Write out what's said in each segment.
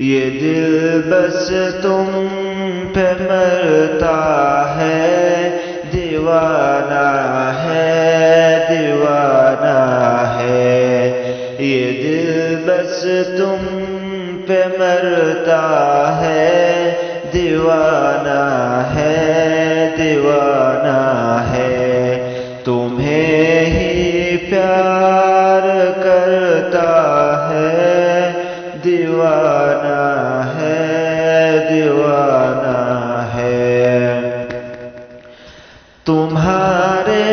یہ دل بس تم پہ مرتا ہے، دیوانہ ہے، دیوانہ ہے۔ یہ دل بس تم پہ مرتا ہے، دیوانہ ہے، دیوانہ ہے۔ تمہیں ہی پیار کرتا ہے، دیوانہ ہے، دیوانہ ہے۔ تمہارے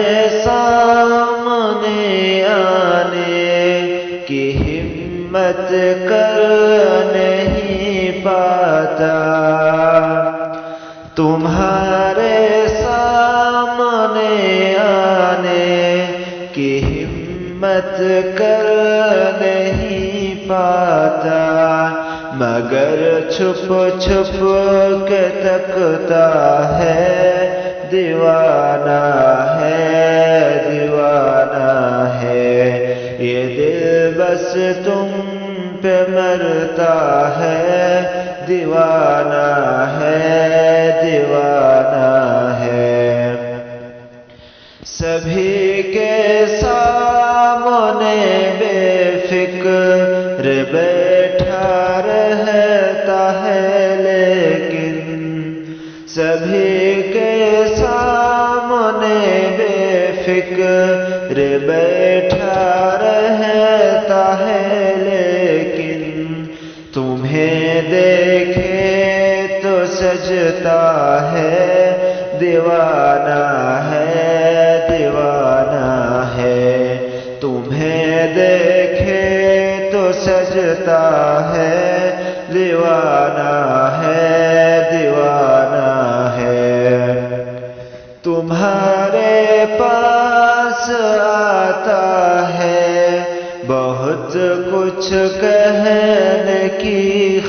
سامنے آنے کی ہمت کر نہیں پاتا، تمہارے سامنے آنے کی ہمت کر نہیں پاتا، مگر چھپ چھپ کے تکتا ہے، دیوانہ ہے، دیوانہ ہے۔ یہ دل بس تم پہ مرتا ہے، دیوانہ ہے، دیوانہ ہے۔ سبھی کے سامنے بے فکر بیٹھا رہتا ہے، لیکن سبھی کے سامنے بے فکر بیٹھا رہتا ہے، لیکن تمہیں دیکھے تو سجتا ہے، دیوانہ ہے، دیوانہ ہے۔ تمہیں دیکھے تو سجتا ہے، دیوانہ ہے، دیوانہ ہے۔ تمہارے پاس آتا ہے بہت کچھ کہنے کی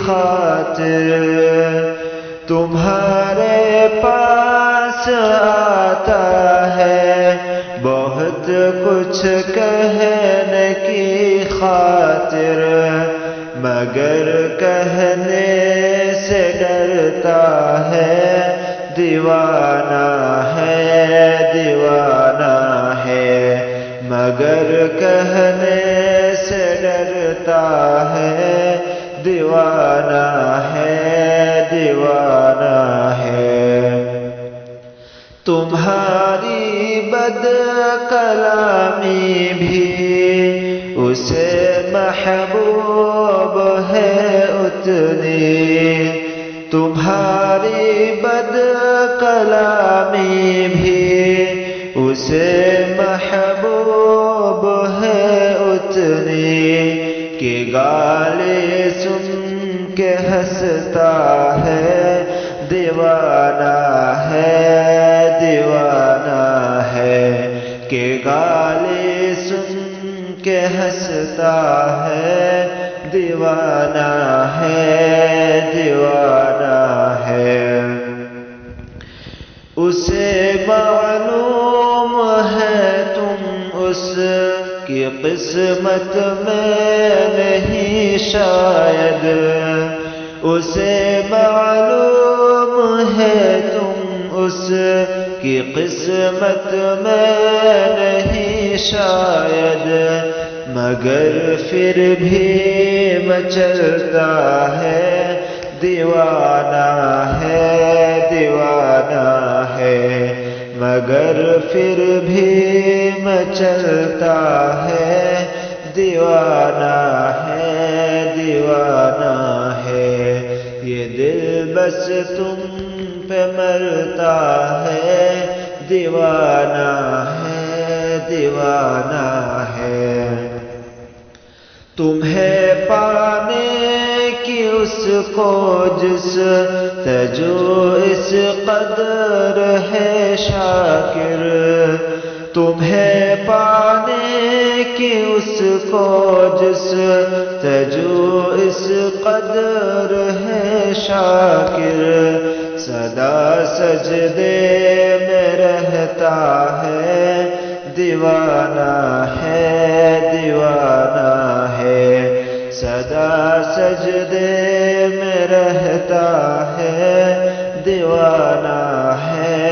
خاطر، تمہارے پاس آتا ہے بہت کچھ کہنے کی خاطر، مگر کہنے سے ڈرتا ہے، دیوانہ ہے، دیوانہ ہے۔ مگر کہنے سے ڈرتا ہے، دیوانہ ہے، دیوانہ ہے۔ تمہاری بد کلامی بھی اسے محبوب ہے اتنی، تمہاری بد کلامی بھی اسے محبوب ہے اتنی، کہ گالی سن کے ہنستا ہے، دیوانہ ہے، دیوانہ ہے۔ کہ گالی سن کے ہنستا ہے، دیوانہ ہے، دیوانہ ہے۔ اسے معلوم ہے تم اس کی قسمت میں نہیں شاید، اسے معلوم ہے تم اس کی قسمت میں نہیں شاید، مگر پھر بھی مچلتا ہے، دیوانہ ہے، دیوانہ ہے۔ مگر پھر بھی مچلتا ہے، دیوانہ ہے، دیوانہ ہے۔ یہ دل بس تم پہ مرتا ہے، دیوانہ ہے، دیوانہ ہے۔ تمہیں پانے کی اس کو جس تجو اس قدر ہے شاکر، تمہیں پانے کی اس کو جس تجو اس قدر ہے شاکر، سدا سجدے میں رہتا ہے، دیوانہ ہے، دیوانہ ہے۔ سدا سجدے رہتا ہے دیوانہ ہے